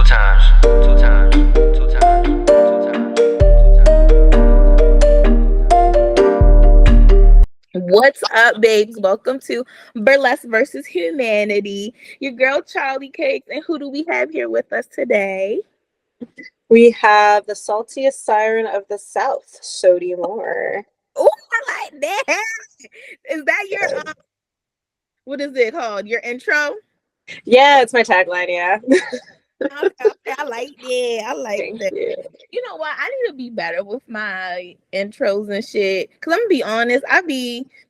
times, two times, two times, two times, two times. What's up, babes? Welcome to Burlesque vs Humanity. Your girl Charlie Cakes, and who do we have here with us today? We have the saltiest siren of the South, Sodi Moore. Oh, I like that. Is that your what is it called? Your intro? Yeah, it's my tagline, yeah. Okay, I like that. I like Thank that. you. You know what? I need to be better with my intros and shit. Cause I'm gonna be honest,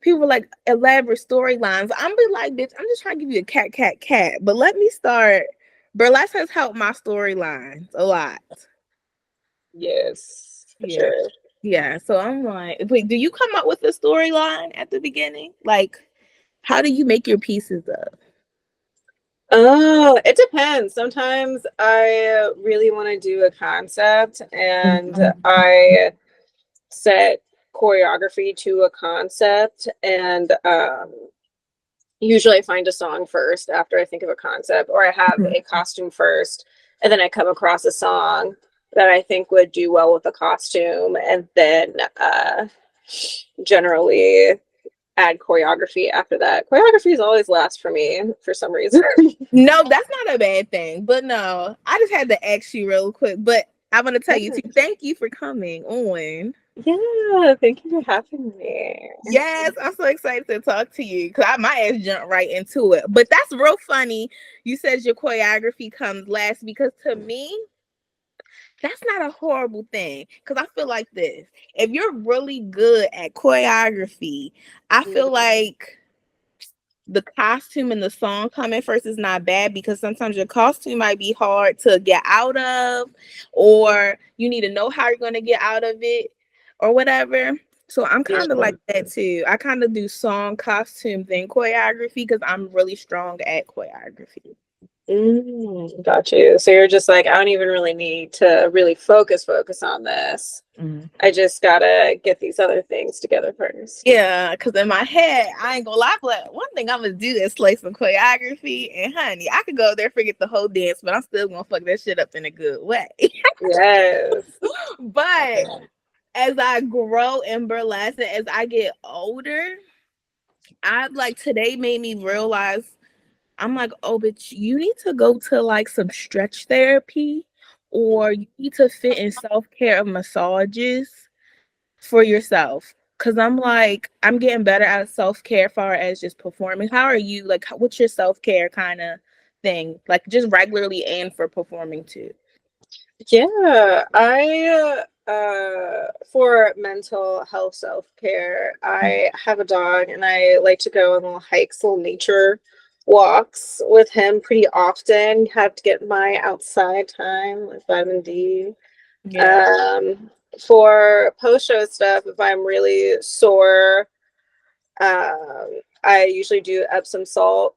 people like elaborate storylines. I'm be like, bitch, I'm just trying to give you a cat, cat, cat. But let me start. Burlesque has helped my storylines a lot. Yes, for Yeah. sure. Yeah. So I'm like, wait, do you come up with a storyline at the beginning? Like, how do you make your pieces up? Oh, it depends. Sometimes I really want to do a concept and I set choreography to a concept and usually I find a song first after I think of a concept, or I have a costume first, and then I come across a song that I think would do well with the costume, and then generally add choreography after that. Choreography is always last for me for some reason. No, that's not a bad thing. But no, I just had to ask you real quick. But I want to tell you too, thank you for coming on. Yeah, thank you for having me. Yes, I'm so excited to talk to you because my ass jumped right into it. But that's real funny. You said your choreography comes last because to me, that's not a horrible thing. Because I feel like this. If you're really good at choreography, I feel like the costume and the song coming first is not bad because sometimes your costume might be hard to get out of, or you need to know how you're going to get out of it or whatever. So I'm kind of like that too. I kind of do song, costume, then choreography because I'm really strong at choreography. Got you. So you're just like, I don't even really need to really focus on this. I just gotta get these other things together first. Yeah, because in my head, I ain't gonna lie, but one thing I'm gonna do is play some choreography, and honey, I could go there, forget the whole dance, but I'm still gonna fuck that shit up in a good way. Yes. But as I grow in burlesque and as I get older, I like today made me realize I'm like, oh, but you need to go to like some stretch therapy, or you need to fit in self-care of massages for yourself. Cause I'm like, I'm getting better at self-care far as just performing. How are you? Like, what's your self-care kind of thing? Like just regularly and for performing too. Yeah, I for mental health self-care, I have a dog and I like to go on little hikes, little nature walks with him pretty often. Have to get my outside time with vitamin D. Yeah. For post-show stuff, if I'm really sore, I usually do Epsom salt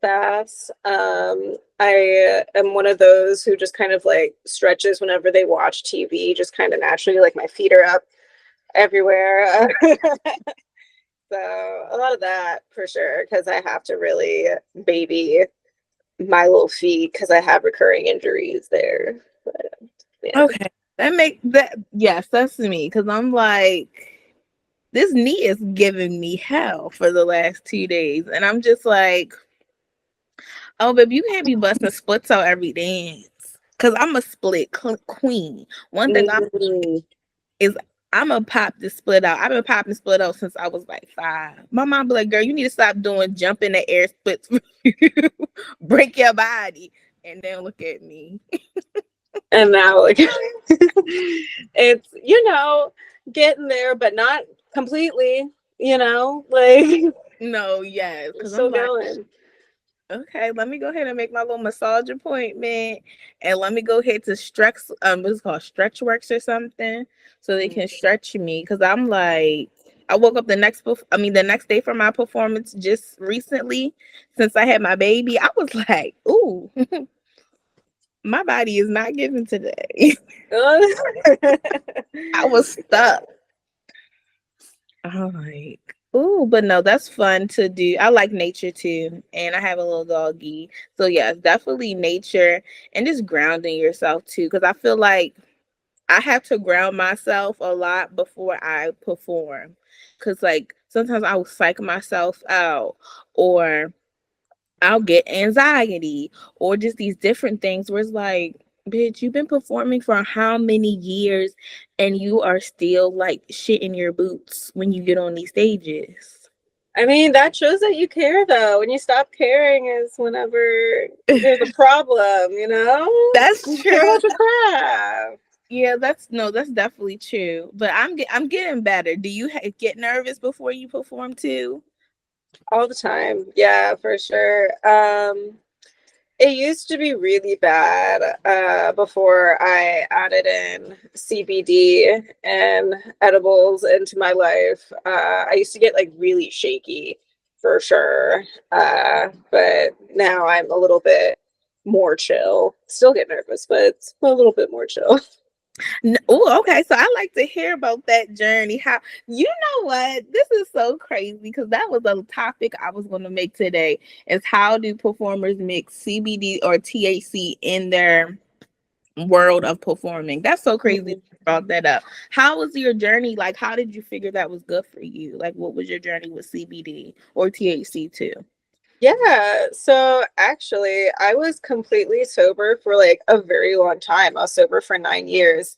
baths. I am one of those who just kind of like stretches whenever they watch TV, just kind of naturally, like my feet are up everywhere. So a lot of that for sure, because I have to really baby my little feet because I have recurring injuries there. But, yeah. Okay. That make that yes, that's me. Cause I'm like, this knee is giving me hell for the last 2 days. And I'm just like, oh, baby, you can't be busting splits out every dance. Cause I'm a split queen. One thing Mm. is I'm gonna pop this split out. I've been popping split out since I was like 5. My mom be like, girl, you need to stop doing jump in the air splits. Break your body. And then look at me. And now like it's getting there but not completely, like No, yes. we're Because I'm still like, going. okay, let me go ahead and make my little massage appointment, and let me go ahead to stretch what's it called, stretch works or something, so they can stretch me. Because I'm like, I woke up the next day for my performance just recently, since I had my baby. I was like, ooh, my body is not giving today. I was stuck. I'm like, Ooh, but no, that's fun to do. I like nature too, and I have a little doggy. So yes, definitely nature and just grounding yourself too, because I feel like I have to ground myself a lot before I perform. Cause like sometimes I will psych myself out, or I'll get anxiety, or just these different things where it's like, bitch, you've been performing for how many years and you are still like shit in your boots when you get on these stages. I mean, that shows that you care, though. When you stop caring is whenever there's a problem, you know? That's You care true. about your craft Yeah, that's no, that's definitely true. But I'm getting better. Do you get nervous before you perform too? all the time. Yeah, for sure. It used to be really bad before I added in CBD and edibles into my life. I used to get like really shaky for sure. But now I'm a little bit more chill. Still get nervous, but it's a little bit more chill. Oh, okay. So I like to hear about that journey. How you know what? This is so crazy because that was a topic I was going to make today. Is how do performers mix CBD or THC in their world of performing? That's so crazy you brought that up. How was your journey? Like, how did you figure that was good for you? Like, what was your journey with CBD or THC too? Yeah, so actually, I was completely sober for like a very long time. I was sober for 9 years.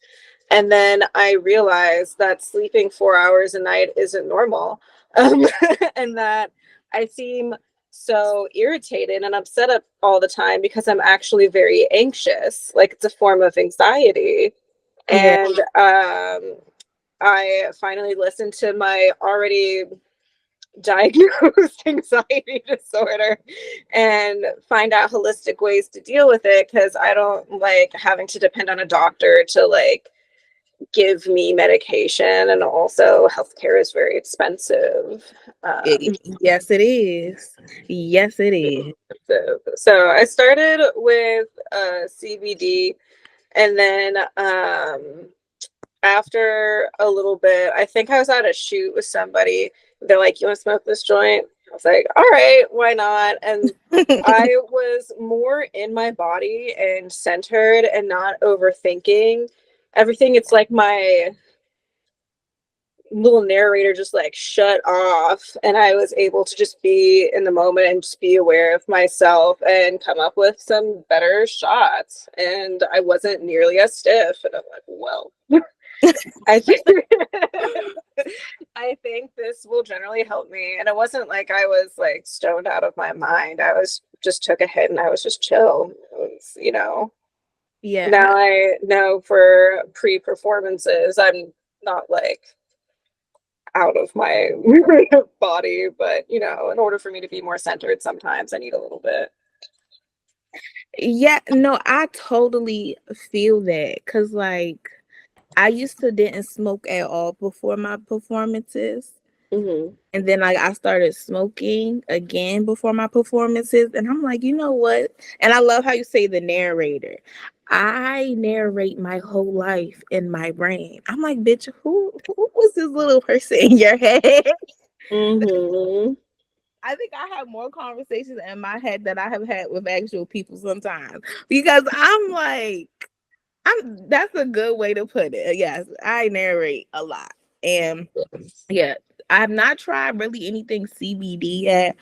And then I realized that sleeping 4 hours a night isn't normal. Um, and that I seem so irritated and upset all the time because I'm actually very anxious. Like it's a form of anxiety. Yeah. And I finally listened to my already diagnosed anxiety disorder and find out holistic ways to deal with it because I don't like having to depend on a doctor to like give me medication, and also healthcare is very expensive. Yes, it is. Yes, it is. So I started with CBD, and then after a little bit, I think I was at a shoot with somebody. They're like, "You want to smoke this joint?" I was like, "All right, why not?" And I was more in my body and centered and not overthinking everything. It's like my little narrator just like shut off, and I was able to just be in the moment and just be aware of myself and come up with some better shots, and I wasn't nearly as stiff, and I'm like, well, I think I think this will generally help me. And it wasn't like I was like stoned out of my mind. I was just took a hit and I was just chill. It was, Yeah, now I know for pre-performances I'm not like out of my body, but in order for me to be more centered, sometimes I need a little bit. yeah, no, I totally feel that because, like, I used to didn't smoke at all before my performances, Mm-hmm. and then like I started smoking again before my performances, and I'm like, you know what? And I love how you say the narrator. I narrate my whole life in my brain. I'm like, bitch, who was this little person in your head? Mm-hmm. I think I have more conversations in my head that I have had with actual people sometimes because I'm like, that's a good way to put it. Yes, I narrate a lot. And yeah, I have not tried really anything CBD yet,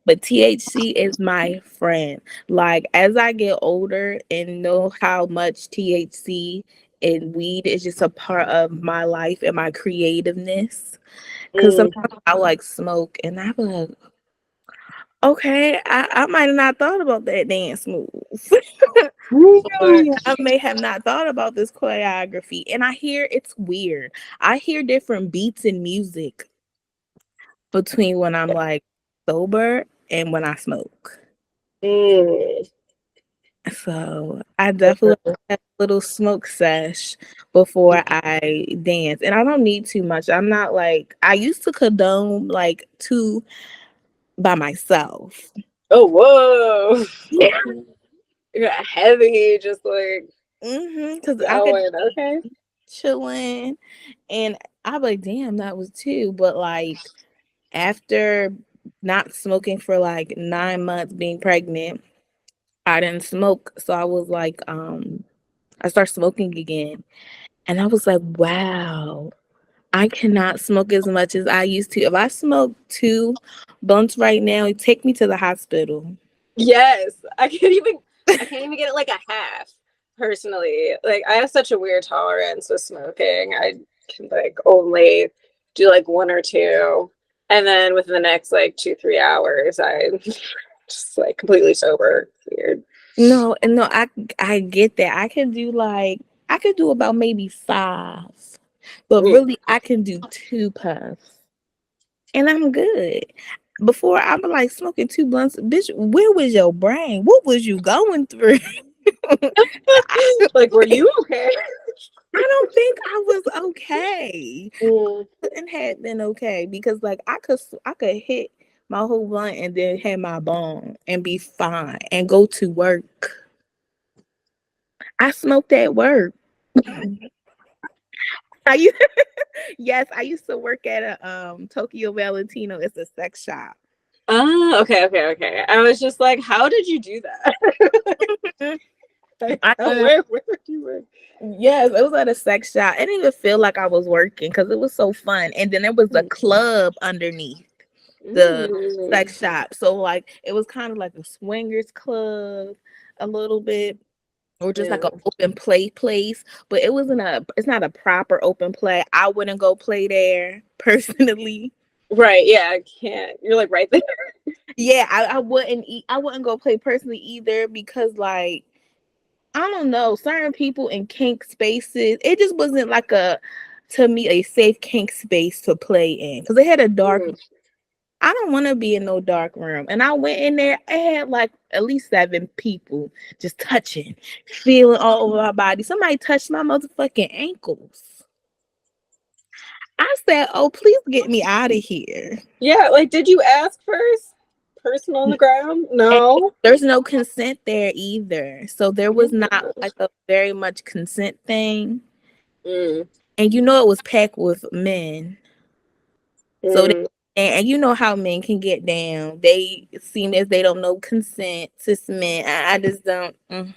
but THC is my friend. Like as I get older and know how much THC and weed is just a part of my life and my creativeness. Cause sometimes I like smoke and I'm like, okay, I might have not thought about that dance move. Or Mm-hmm. I may have not thought about this choreography. And I hear it's weird. I hear different beats and music between when I'm like sober and when I smoke. So I definitely have a little smoke sesh before I dance. And I don't need too much. I'm not like I used to condone like two by myself. Oh, whoa. Yeah. You got heavy, just like Because I could going, okay. chilling and I'm like, damn, that was two. But like After not smoking for like 9 months, being pregnant, I didn't smoke. So I was like, I started smoking again. And I was like, wow, I cannot smoke as much as I used to. If I smoke 2 blunts right now, it take me to the hospital. Yes, I can't even get it like a half personally. Like I have such a weird tolerance with smoking. I can like only do like one or two, and then within the next like 2 3 hours, I'm just like completely sober. It's weird. No, and no, I get that. I could do about maybe 5, but Mm. really I can do 2 puffs, and I'm good. Before I be like smoking 2 blunts, bitch. Where was your brain? What was you going through? I Like, were you okay? don't think I was okay. Mm. Couldn't have been okay because like I could hit my whole blunt and then have my bone and be fine and go to work. I smoked at work. I used, yes, I used to work at a Tokyo Valentino. It's a sex shop. Oh, okay, okay, okay. I was just like, how did you do that? Like, I where did you work? Yes, it was at a sex shop. I didn't even feel like I was working because it was so fun. And then there was a club underneath the Mm. sex shop. So like it was kind of like a swingers club a little bit. Or just like Yeah. an open play place, but it's not a proper open play. I wouldn't go play there personally. Right, yeah, I can't. You're like right there. Yeah, I wouldn't go play personally either because like I don't know, certain people in kink spaces, it just wasn't like a to me a safe kink space to play in because they had a dark. Mm. I don't want to be in no dark room. And I went in there, I had like at least 7 people just touching, feeling all over my body. Somebody touched my motherfucking ankles. I said, oh, please get me out of here. Yeah, like did you ask first? Person on the ground? And No. there's no consent there either. So there was not Mm. like a very much consent thing. Mm. And you know it was packed with men. So they, Mm. and you know how men can get down. They seem as they don't know consent. Cis men. I just don't. I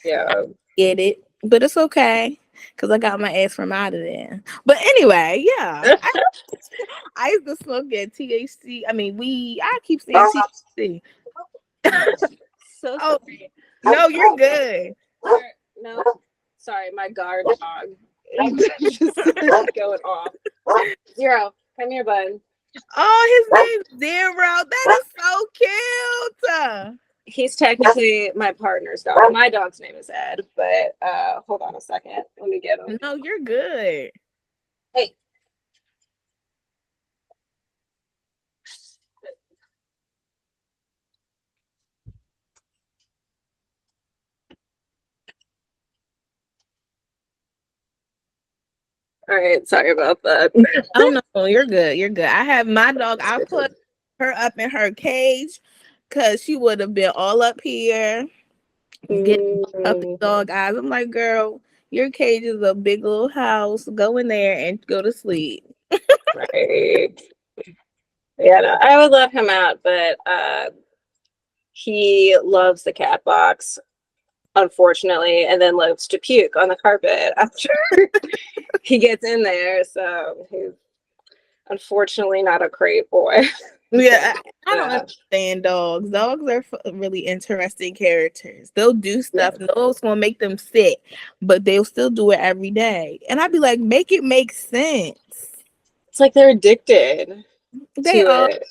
Yeah. get it, but it's okay because I got my ass from out of there. But anyway, yeah, I used to smoke at THC. I mean, we. I keep saying THC. So Oh sorry. no, you're good. No, sorry, my guard dog is just going off. Zero, come here, bud. Oh, his name's Zero. That is so cute. He's technically my partner's dog. My dog's name is Ed, but hold on a second. Let me get him. No, you're good. Hey. All right, sorry about that. Oh no, you're good. You're good. I have my dog. I put her up in her cage because she would have been all up here getting puppy Mm, dog eyes. I'm like, girl, your cage is a big little house. Go in there and go to sleep. right. Yeah, no, I would let him out, but he loves the cat box, unfortunately, and then loves to puke on the carpet after he gets in there. So he's unfortunately not a great boy. Yeah, I don't Yeah. understand dogs. Dogs are really interesting characters. They'll do Yeah. stuff. No one's gonna make them sick, but they'll still do it every day. And I'd be like, make it make sense. It's like they're addicted to They are. it.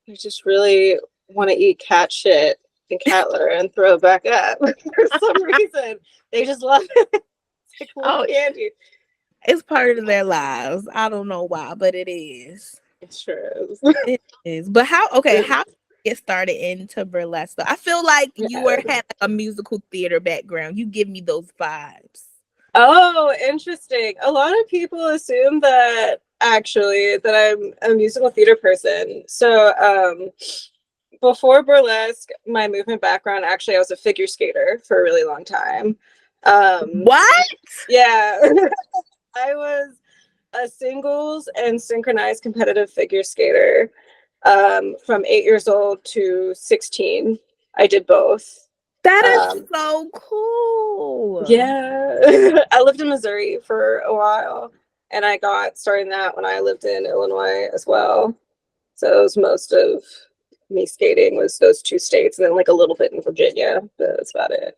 They just really want to eat cat shit and cat litter and throw it back up for some reason. They just love it. It's like little Oh, candy. it's part of their lives. I don't know why, but it is. It sure is. It is. But how? Okay, how did you get started into burlesque? I feel like you Yeah. were had like a musical theater background. You give me those vibes. Oh, interesting. A lot of people assume that actually that I'm a musical theater person. So, before burlesque, my movement background, actually, I was a figure skater for a really long time. What? Yeah, I was a singles and synchronized competitive figure skater from 8 years old to 16. I did both. That is so cool. Yeah. I lived in Missouri for a while, and I got started in that when I lived in Illinois as well. So it was most of me skating was those two states, and then like a little bit in Virginia, but that's about it.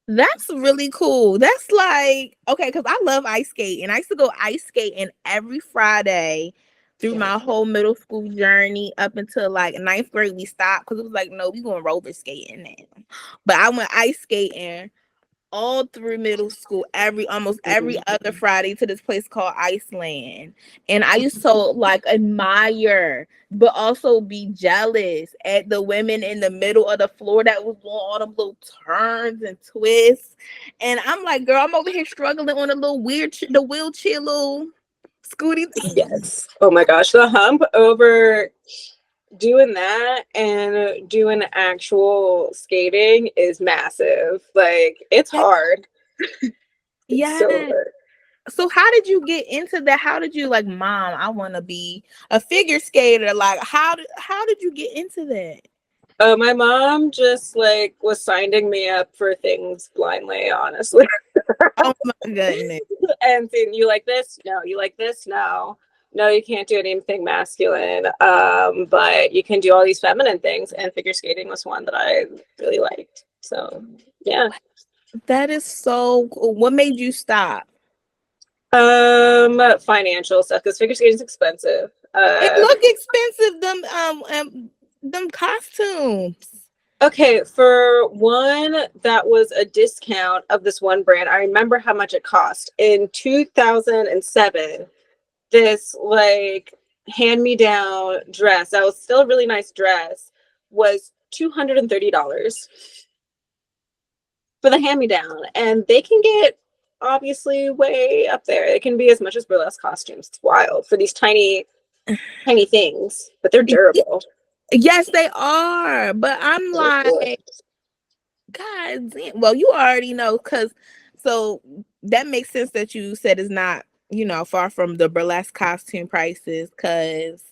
That's really cool. That's like, okay, because I love ice skating. I used to go ice skating every Friday through Yeah. my whole middle school journey up until like ninth grade. We stopped because it was like, no, we going roller skating now. But I went ice skating all through middle school, almost every other Friday to this place called Iceland. And I used to like admire, but also be jealous at the women in the middle of the floor that was doing all them little turns and twists. And I'm like, girl, I'm over here struggling on a little the wheelchair little scooty. Yes. Oh my gosh, the hump over doing that and doing actual skating is massive. Like, it's hard. It's so Yeah. hard. So how did you get into that? How did you like, Mom, I want to be a figure skater? Like, how did you get into that? My mom just like was signing me up for things blindly, honestly. Oh my goodness. And saying, you like this? No. You like this? No. No, you can't do anything masculine. But you can do all these feminine things, and figure skating was one that I really liked. So yeah. That is so cool. What made you stop? Financial stuff, because figure skating is expensive. It look expensive, them costumes. Okay, for one, that was a discount of this one brand. I remember how much it cost in 2007. This like hand-me-down dress that was still a really nice dress was $230 for the hand-me-down, and they can get obviously way up there. It can be as much as burlesque costumes. It's wild for these tiny things, but they're durable. Yes, they are. But I'm like, God damn. Well, you already know, because so that makes sense that you said it's not, far from the burlesque costume prices, because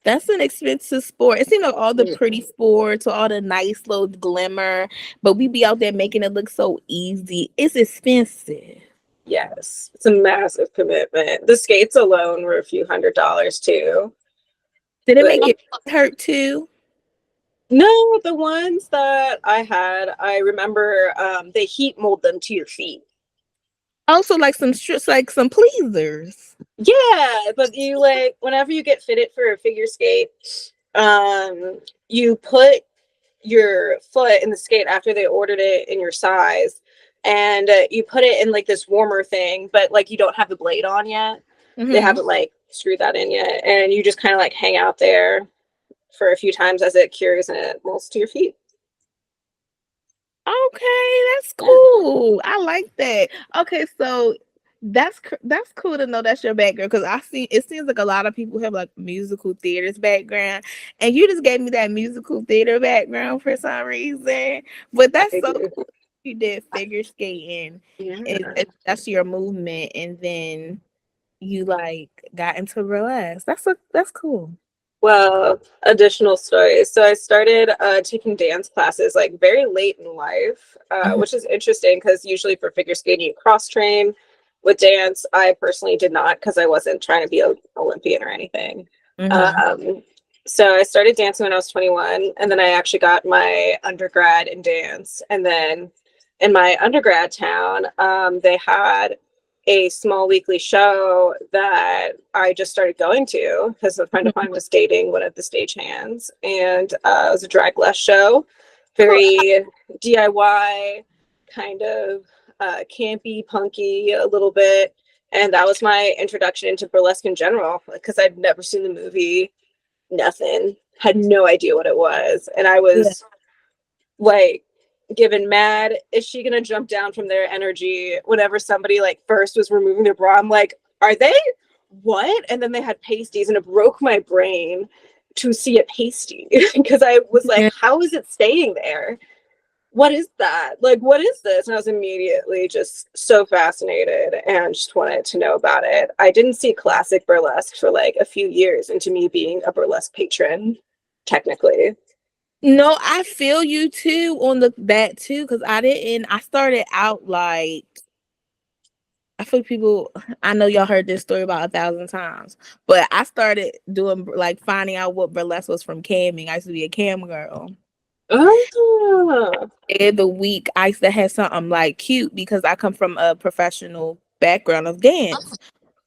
that's an expensive sport. It's all the pretty sports or all the nice little glimmer, but we be out there making it look so easy. It's expensive. Yes, it's a massive commitment. The skates alone were a few $100s too. Did it make it hurt too? No, the ones that I had, I remember they heat mold them to your feet. Also, like some strips, like some pleasers. Yeah, but you like whenever you get fitted for a figure skate, you put your foot in the skate after they ordered it in your size, and you put it in like this warmer thing, but like you don't have the blade on yet. Mm-hmm. They haven't like screwed that in yet, and you just kind of like hang out there for a few times as it cures and it molds to your feet. Okay, that's cool. I like that. Okay, so that's cool to know that's your background, because it seems like a lot of people have like musical theaters background, and you just gave me that musical theater background for some reason. But that's so cool. You did figure skating, and that's your movement, and then you like got into burlesque. That's cool. Well, additional stories. So I started taking dance classes like very late in life, which is interesting because usually for figure skating you cross train. With dance, I personally did not, because I wasn't trying to be an Olympian or anything. So I started dancing when I was 21, and then I actually got my undergrad in dance. And then in my undergrad town, they had a small weekly show that I just started going to because a friend of mine was dating one of the stagehands, and it was a dragless show, very DIY, kind of campy, punky a little bit, and that was my introduction into burlesque in general, because I'd never seen the movie, nothing, had no idea what it was, and I was like given mad, is she gonna jump down from their energy whenever somebody like first was removing their bra? I'm like, are they what? And then they had pasties, and it broke my brain to see a pasty because I was like, how is it staying there? what is that? Like, what is this? And I was immediately just so fascinated and just wanted to know about it. I didn't see classic burlesque for like a few years into me being a burlesque patron, technically. No, I feel you too on that too, because I started out like, I feel people, I know y'all heard this story about 1,000 times, but I started doing like finding out what burlesque was from camming. I used to be a cam girl. Oh, Every week I used to have something like cute because I come from a professional background of dance.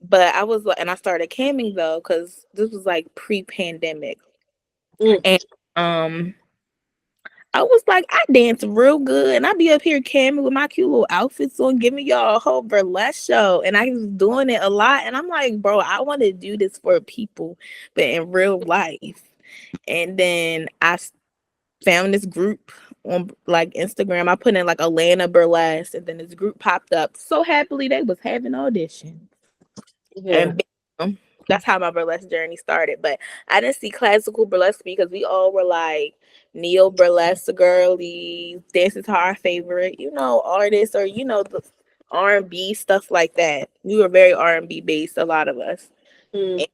But I was like, and I started camming though, because this was like pre-pandemic. mm, And I was like, I dance real good, and I be up here camming with my cute little outfits on, giving y'all a whole burlesque show, and I was doing it a lot. And I'm like, bro, I want to do this for people, but in real life. And then found this group on like Instagram. I put in like Atlanta Burlesque, and then this group popped up. So happily, they was having auditions, yeah. and bam, that's how my burlesque journey started. But I didn't see classical burlesque because we all were like neo burlesque girlies, dancing to our favorite, artists, or the R&B stuff like that. We were very R&B based, a lot of us. Mm, And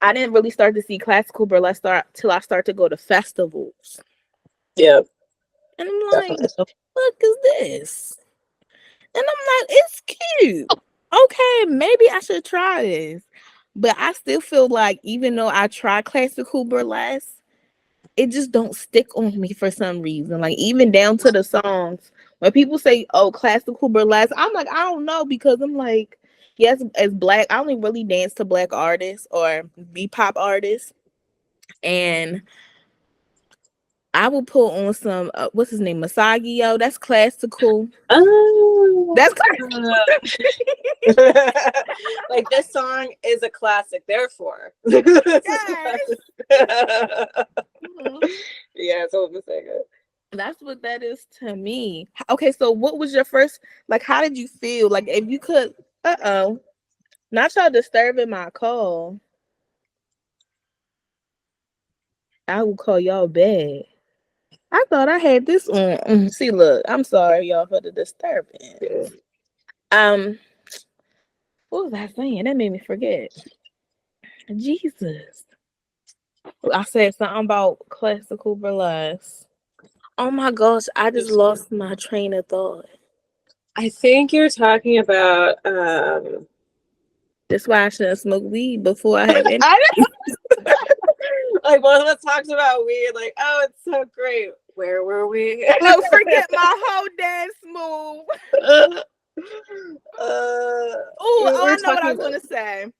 I didn't really start to see classical burlesque till I started to go to festivals. yeah, And I'm like, definitely. the fuck is this? And I'm like, it's cute. Okay, maybe I should try this. But I still feel like even though I try classical burlesque, it just don't stick on me for some reason. Like even down to the songs. When people say, oh, classical burlesque, I'm like, I don't know, because I'm like, yes, as black, I only really dance to black artists or B-pop artists. And I will put on some what's his name, Masagio. That's classical. Oh, That's classical. like this song is a classic, therefore. This is Yes. classic. Mhm. Yeah, it's all the same. That's what that is to me. Okay, so what was your first, like, how did you feel? Like, if you could, not y'all disturbing my call. I will call y'all back. I thought I had this on. See, look, I'm sorry, y'all, for the Yeah. disturbance. What was I saying? That made me forget. Jesus. I said something about classical burlesque. Oh my gosh, I just lost my train of thought. I think you're talking about That's why I shouldn't smoke weed before I have any. I like one of us talks about weed, like, oh, it's so great. Where were we? Oh, forget my whole dance move. Oh, we I were know what I talking was about. gonna say.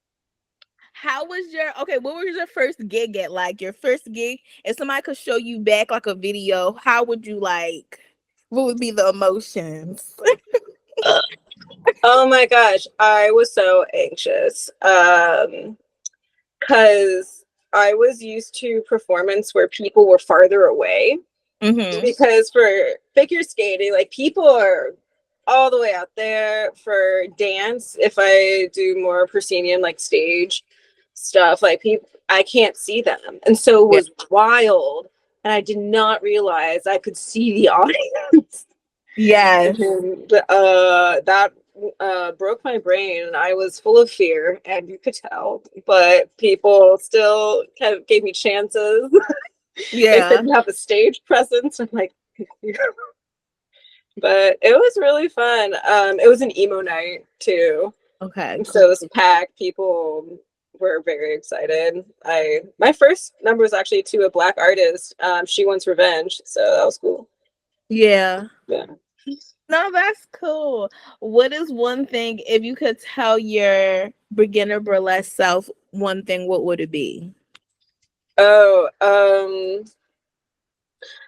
What was your first gig at? Like your first gig, if somebody could show you back like a video, how would you like? What would be the emotions? Oh my gosh, I was so anxious. Because I was used to performance where people were farther away. Mm-hmm. Because for figure skating, like people are all the way out there. For dance, if I do more proscenium like stage stuff, like people, I can't see them, and so it Yeah. was wild. And I did not realize I could see the audience. Yes. And that broke my brain, and I was full of fear, and you could tell. But people still kind of gave me chances. They said Yeah. you have a stage presence. I'm like, but it was really fun. It was an emo night too, Okay. so it Cool. was packed. People were very excited. My first number was actually to a black artist. She Wants Revenge, so that was cool. Yeah. Yeah. No, that's cool. What is one thing, if you could tell your beginner burlesque self one thing, what would it be? Oh,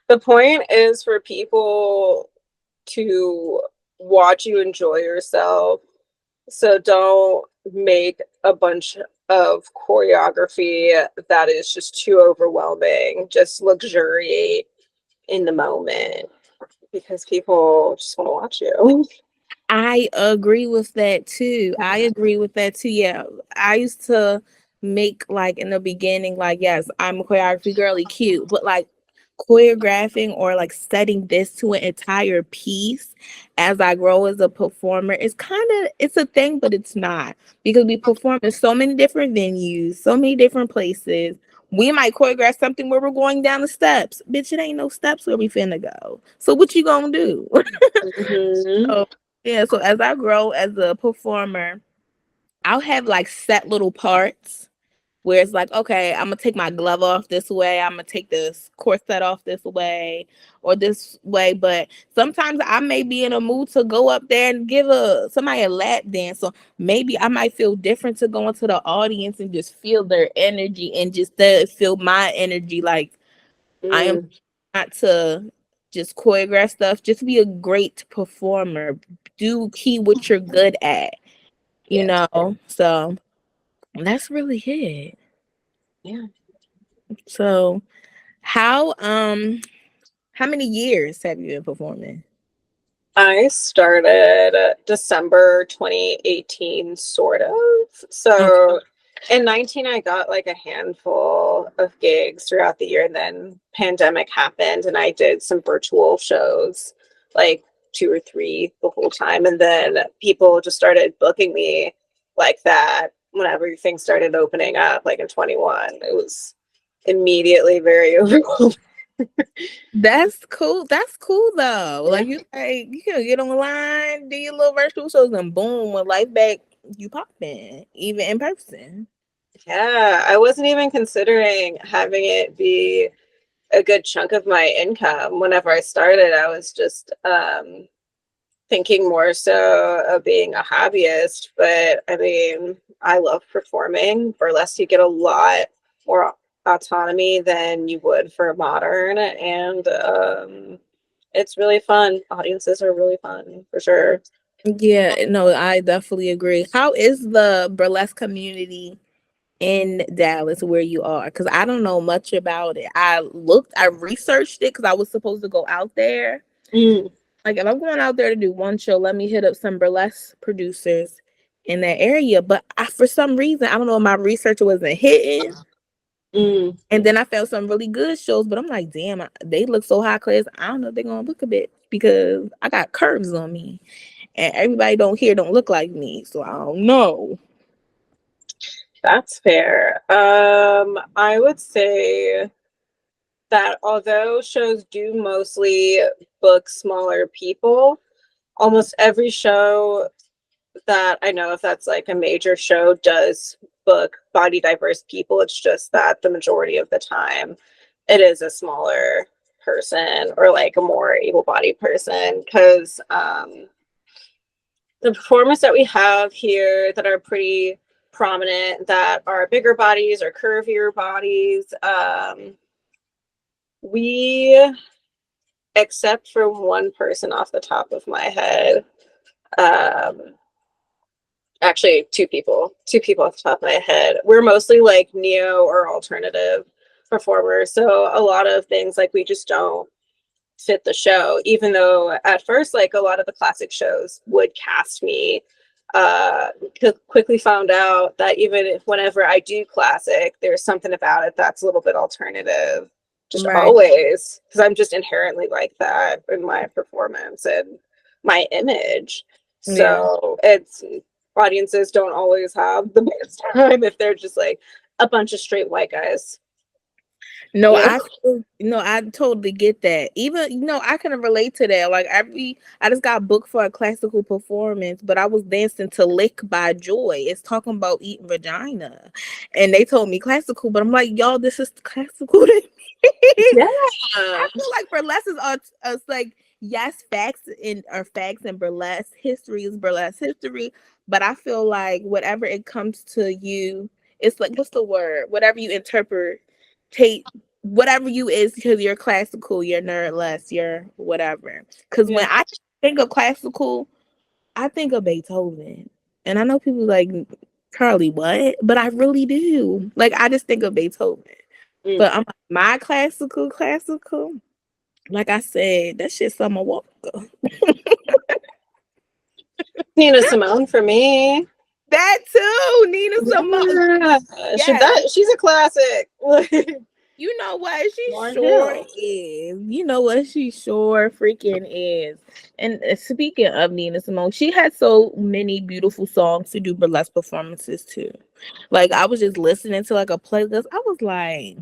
the point is for people to watch you enjoy yourself. So don't make a bunch of choreography that is just too overwhelming. Just luxuriate in the moment because people just want to watch you. I agree with that too. Yeah. I used to make like in the beginning, like, yes, I'm a choreography girly, cute, but like choreographing or like setting this to an entire piece as I grow as a performer is it's a thing, but it's not, because we perform in so many different venues, so many different places. We might choreograph something where we're going down the steps. Bitch, it ain't no steps where we finna go. So what you gonna do? Mhm. So yeah, so as I grow as a performer, I'll have like set little parts where it's like, okay, I'm gonna take my glove off this way, I'm gonna take this corset off this way or this way. But sometimes I may be in a mood to go up there and give somebody a lap dance. So maybe I might feel different to go into the audience and just feel their energy and just feel my energy. Like I am Mm. not to just choreograph stuff, just be a great performer. Do key what you're good at, you Yeah. know? So that's really it. Yeah. So how many years have you been performing? I started December 2018, sort of. Okay. So in 19, I got like a handful of gigs throughout the year. And then pandemic happened and I did some virtual shows, like two or three the whole time. And then people just started booking me like that whenever things started opening up, like in 21. It was immediately very overwhelming. That's cool. That's cool though. Yeah. Like you can get online, do your little virtual shows, and boom, when life back, you pop in, even in person. Yeah, I wasn't even considering having it be a good chunk of my income. Whenever I started, I was just thinking more so of being a hobbyist. But I mean, I love performing. Burlesque, you get a lot more autonomy than you would for modern, and it's really fun. Audiences are really fun for sure. Yeah, no, I definitely agree. How is the burlesque community in Dallas where you are? Because I don't know much about it. I researched it because I was supposed to go out there. Mm, Like if I'm going out there to do one show, let me hit up some burlesque producers in that area. But for some reason, I don't know, my research wasn't hitting. mm. And then I found some really good shows, but I'm like, damn, they look so high class. I don't know if they're gonna book a bit because I got curves on me, and everybody don't look like me, so I don't know. That's fair. I would say that although shows do mostly book smaller people, almost every show that I know of that's like a major show does book body diverse people. It's just that the majority of the time it is a smaller person or like a more able-bodied person because the performers that we have here that are pretty prominent that are bigger bodies or curvier bodies, we, except for one person off the top of my head, um, actually two people off the top of my head, we're mostly like neo or alternative performers. So a lot of things like we just don't fit the show, even though at first like a lot of the classic shows would cast me. Quickly found out that even if whenever I do classic, there's something about it that's a little bit alternative, just Right. always, because I'm just inherently like that in my performance and my image. Yeah. So it's, audiences don't always have the best time if they're just like a bunch of straight white guys, No, you know. I totally get that. Even I can relate to that. Like I just got booked for a classical performance, but I was dancing to Lick by Joy. It's talking about eating vagina. And they told me classical, but I'm like, y'all, this is classical to me. Yeah. I feel like burlesque is like, yes, facts and burlesque history is burlesque history, but I feel like whatever it comes to you, it's like, what's the word? Whatever you interpret, take whatever you is, because you're classical, you're nerdless, you're whatever. Because when Yeah. I think of classical, I think of Beethoven, and I know people like, Carly, what? But I really do. Like I just think of Beethoven. Mm. But I'm like, my classical. Like I said, that shit Summer Walker. Nina Simone for me. That too, Nina Simone. Yeah, Yes, she's a classic. You know what? She Lauryn sure Hill. is. You know what? She sure freaking is. And speaking of Nina Simone, she had so many beautiful songs to do burlesque performances too. Like I was just listening to like a playlist. I was like,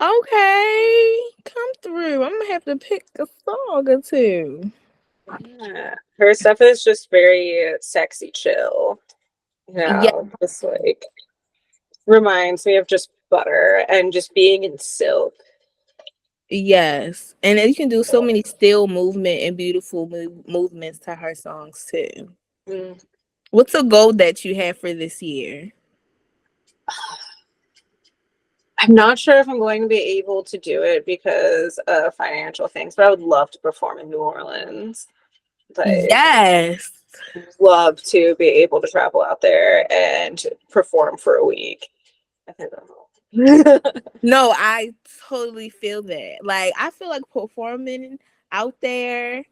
okay, come through. I'm gonna have to pick a song or two. Yeah. Her stuff is just very sexy chill. You Yeah, know, just like reminds me of just butter and just being in silk. yes. And then you can do so many still movement and beautiful movements to her songs too. Mm. What's a goal that you have for this year? I'm not sure if I'm going to be able to do it because of financial things, but I would love to perform in New Orleans. Like, Yes. love to be able to travel out there and perform for a week. I think that's No, I totally feel that. Like, I feel like performing out there,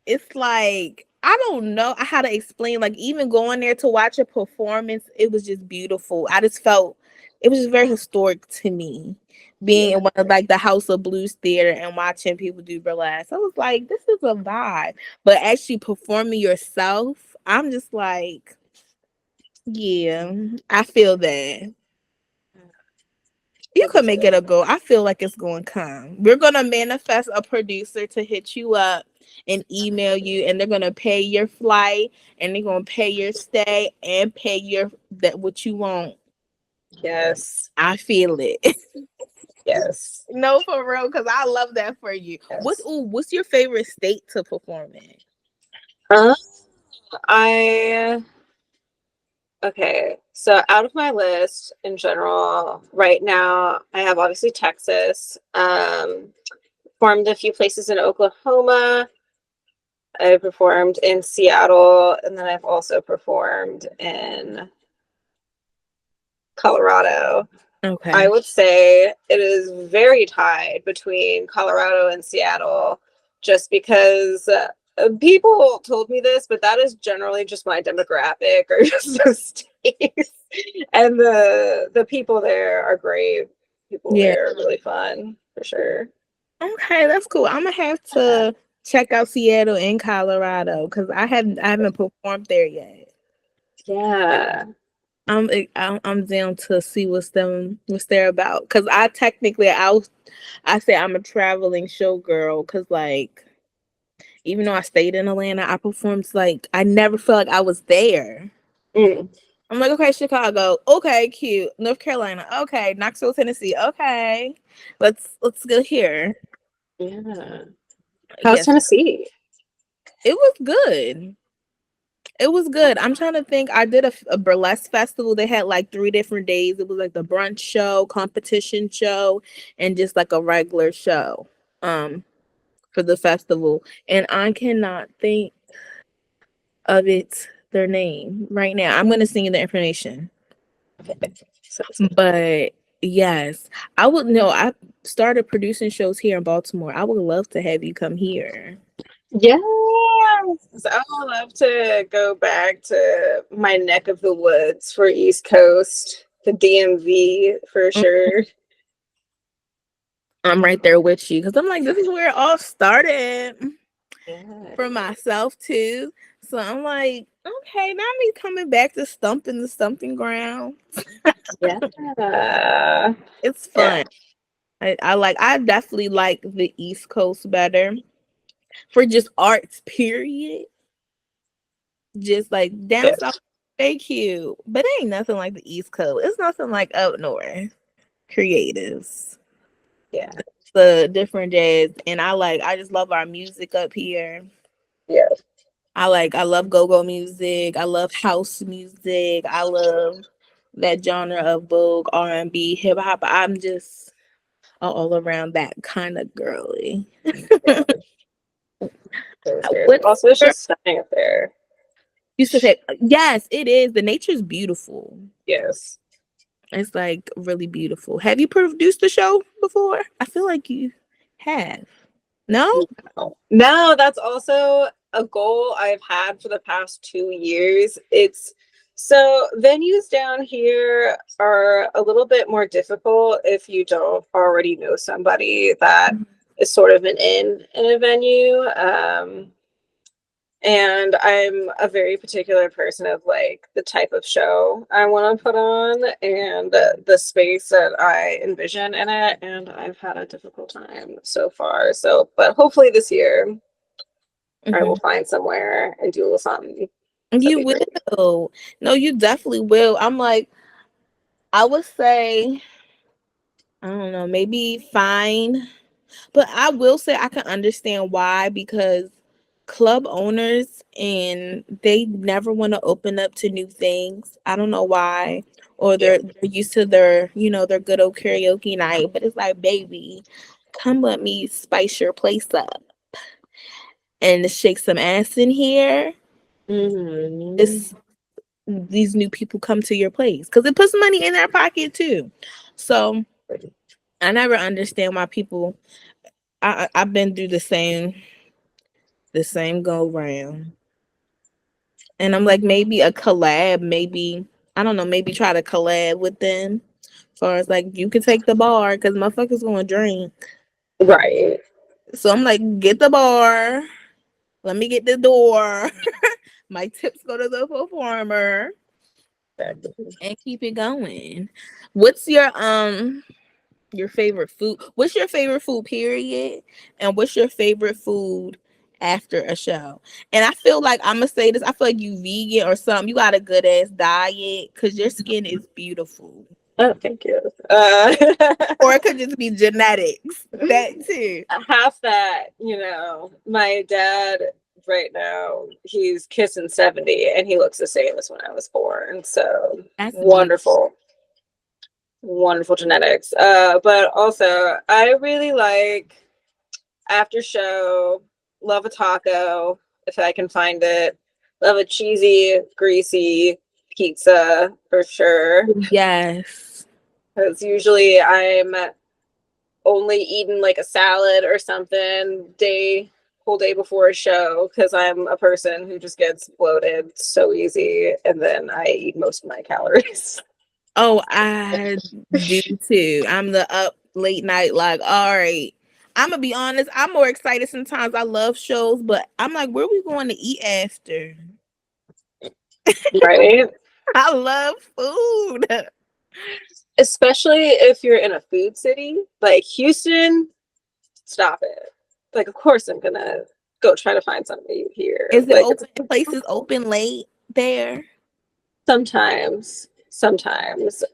it's like, I don't know how to explain. Like, even going there to watch a performance, it was just beautiful. I just felt it was just very historic to me. Being yeah. in one of like the House of Blues theater and watching people do burlesque. I was like, this is a vibe. But actually performing yourself, I'm just like, yeah, I feel that. You That'd be could make sick. it a goal. I feel like it's going to come. We're going to manifest a producer to hit you up and email you, and they're going to pay your flight, and they're going to pay your stay and pay your that what you want. Yes. I feel it. Yes. No, for real, because I love that for you. Yes. What's your favorite state to perform in? Uh, I okay. So out of my list in general, right now I have obviously Texas. Performed a few places in Oklahoma. I performed in Seattle, and then I've also performed in Colorado. I Okay. would say it is very tied between Colorado and Seattle, just because people told me this, but that is generally just my demographic or just the states. And the people there are great. People Yeah. there are really fun for sure. Okay, that's cool. I'm gonna have to check out Seattle and Colorado because I haven't performed there yet. Yeah. I'm down to see what's there about because I say I'm a traveling showgirl because like even though I stayed in Atlanta, I performed like I never felt like I was there. Mm. I'm like, okay, Chicago, okay, cute. North Carolina, okay, Knoxville, Tennessee, okay. Let's go here. Yeah. How's Yes, Tennessee? it was good. It was good. I'm trying to think. I did a burlesque festival. They had like 3 different days. It was like the brunch show, competition show, and just like a regular show. For the festival. And I cannot think of their name right now. I'm gonna send you the information. Sounds good. But yes, I would know. I started producing shows here in Baltimore. I would love to have you come here. Yes, I would love to go back to my neck of the woods for East Coast, the DMV for sure. I'm right there with you because I'm like, this is where it all started Yeah. for myself too. So I'm like, okay, now me coming back to stumping the stumping ground. Yeah. It's Yeah. fun. I definitely like the East Coast better for just arts, period. Just like down south, Yes. they cute, but it ain't nothing like the East Coast. It's nothing like up north creatives. Yeah. The different jazz, and I just love our music up here. Yes. I love go-go music. I love house music. I love that genre of Vogue, R&B, hip hop. I'm just all around that kind of girly. Yeah. For sure. What's Also, it's your just stunning up there. used to say? Yes, it is. The nature's beautiful. Yes. It's like really beautiful. Have you produced a show before? I feel like you have. No? No, that's also a goal I've had for the past 2 years. It's So venues down here are a little bit more difficult if you don't already know somebody that is sort of an in a venue. And I'm a very particular person of like the type of show I want to put on and the space that I envision in it. And I've had a difficult time so far. So, but hopefully this year I will find somewhere and do a little something. That'd You be great. will. No, you definitely will. I'm like, I would say, I don't know, maybe fine. But I will say I can understand why, because club owners and they never want to open up to new things. I don't know why. Or Yeah. they're used to their, their good old karaoke night. But it's like, baby, come let me spice your place up and shake some ass in here. Hmm. It's these new people come to your place because it puts money in their pocket too. So I never understand why people. I've been through the same go round, and I'm like, maybe a collab, maybe I don't know, maybe try to collab with them. As far as like you can take the bar because motherfuckers gonna drink. Right. So I'm like, get the bar. Let me get the door. My tips go to the performer and keep it going. What's your favorite food? What's your favorite food, period? And what's your favorite food after a show? And I feel like I'm gonna say this. I feel like you vegan or something. You got a good ass diet because your skin is beautiful. Oh, thank you. Or it could just be genetics. That too. Half that, my dad right now, he's kissing 70 and he looks the same as when I was born. So That's beautiful. wonderful, wonderful genetics. But also, I really like after show, love a taco if I can find it. Love a cheesy, greasy pizza for sure. Yes. Because usually I'm only eating like a salad or something whole day before a show because I'm a person who just gets bloated so easy and then I eat most of my calories. Oh, I do too. I'm the up late night, like, all right. I'm gonna be honest, I'm more excited sometimes. I love shows, but I'm like, where we going to eat after? Right? I love food. Especially if you're in a food city like Houston, stop it. Like, of course I'm gonna go try to find something here. Is it Like, it's open? Places open late there? sometimes. It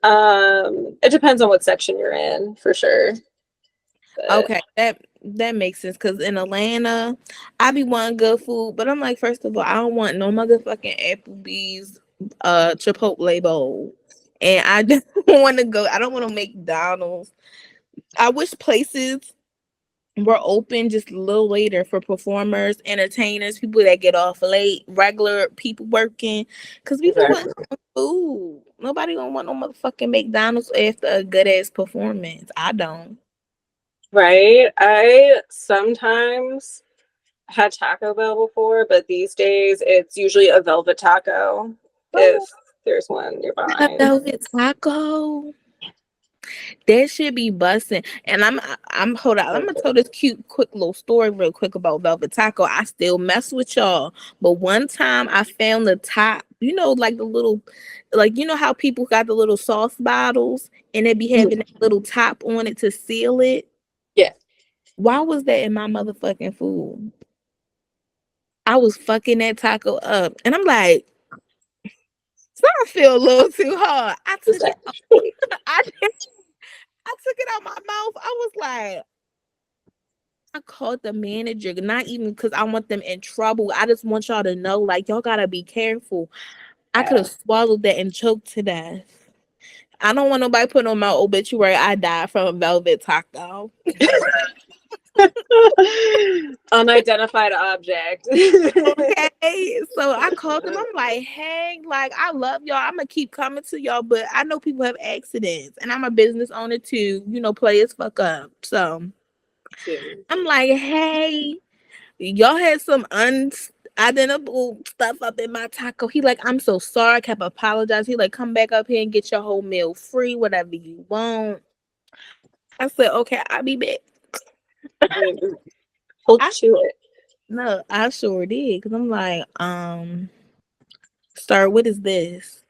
depends on what section you're in for sure. But Okay, that makes sense. Cause in Atlanta, I be wanting good food, but I'm like, first of all, I don't want no motherfucking Applebee's, Chipotle bowl, and I just want to go. I don't want to McDonald's. I wish places were open just a little later for performers, entertainers, people that get off late, regular people working, cause people want exactly. food. Nobody gonna want no motherfucking McDonald's after a good ass performance. I don't. Right? I sometimes had Taco Bell before, but these days it's usually a velvet taco if there's one A nearby. velvet taco. That should be busting. And I'm hold on. I'm gonna tell this cute, quick little story real quick about velvet taco. I still mess with y'all, but one time I found the top. Like the little, like how people got the little sauce bottles and they be having that little top on it to seal it. Yeah. Why was that in my motherfucking food? I was fucking that taco up, and I'm like, so I feel a little too hard. I took it. Exactly. I I took it out my mouth. I was like, I called the manager, not even because I want them in trouble. I just want y'all to know, like, y'all gotta be careful. I could Yeah. have swallowed that and choked to death. I don't want nobody putting on my obituary. I died from a velvet taco. Unidentified object. Okay, so I called them. I'm like, hey, like, I love y'all. I'm gonna keep coming to y'all, but I know people have accidents, and I'm a business owner too. Players fuck up. So Yeah. I'm like, hey, y'all had some I didn't put stuff up in my taco. He like, I'm so sorry. I kept apologizing. He like, come back up here and get your whole meal free, whatever you want. I said, okay, I'll be back. Mm, hold I to it. no, I sure did. Cause I'm like, sir, what is this?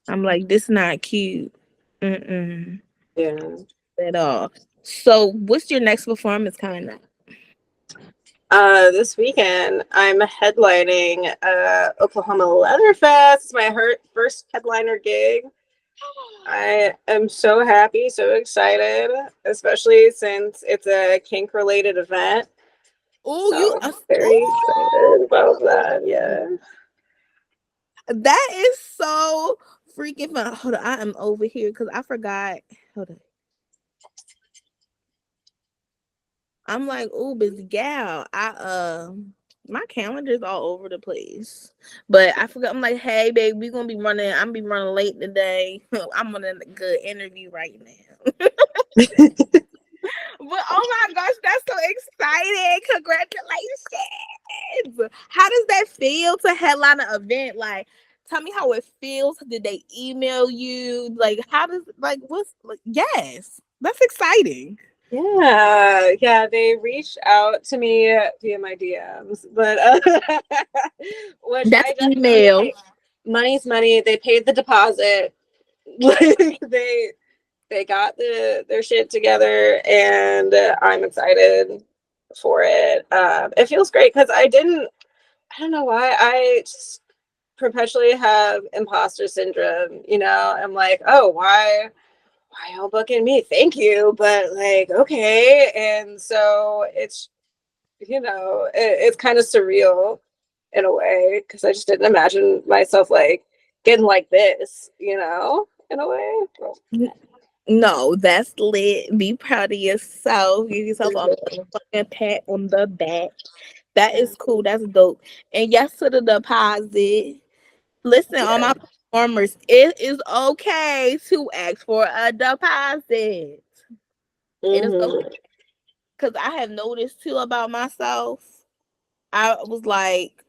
I'm like, this not cute. Mm-mm. Yeah. At all. So what's your next performance coming up? This weekend I'm headlining Oklahoma Leather Fest. It's my first headliner gig. I am so happy, so excited, especially since it's a kink related event. Oh, you So very excited about that. Yeah. that is so freaking fun. Hold on, I am over here because I forgot. Hold on. I'm like, oh, busy gal. My calendar's all over the place. But I forgot. I'm like, hey, babe, we gonna be running. I'm be running late today. I'm on a good interview right now. But oh my gosh, that's so exciting! Congratulations! How does that feel to headline an event? Like, tell me how it feels. Did they email you? Like, how does like what's like? Yes, that's exciting. Yeah, they reached out to me via my DMs, but which That's I definitely email. money's money. They paid the deposit. Like they got their shit together, and I'm excited for it. It feels great because I don't know why I just perpetually have imposter syndrome. I'm like, oh, why y'all booking me? Thank you, but like, okay. And so it's kind of surreal in a way because I just didn't imagine myself like getting like this, in a way. No, that's lit. Be proud of yourself. Give yourself a Mhm. motherfucking pat on the back. That is cool. That's dope. And yes to the deposit. Listen, all Yeah. my performers, it is okay to ask for a deposit. It is okay. Hmm. Because I have noticed too about myself. I was like,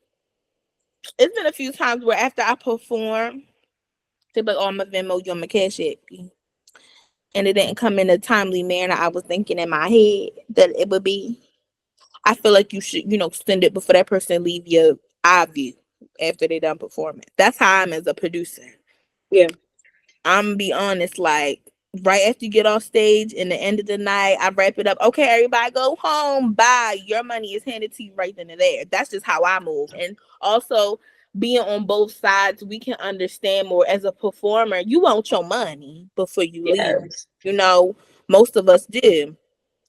it's been a few times where after I perform, they're like, oh, I'm a Venmo you, I'm a cash app you. And it didn't come in a timely manner I was thinking in my head that it would be. I feel like you should, send it before that person leave your eye view after they done performing. That's how I'm as a producer. Yeah. I'm gonna be honest, like right after you get off stage in the end of the night, I wrap it up. Okay, everybody go home. Bye. Your money is handed to you right then and there. That's just how I move. And also being on both sides, we can understand more as a performer. You want your money before you leave. Yes. You know, most of us do.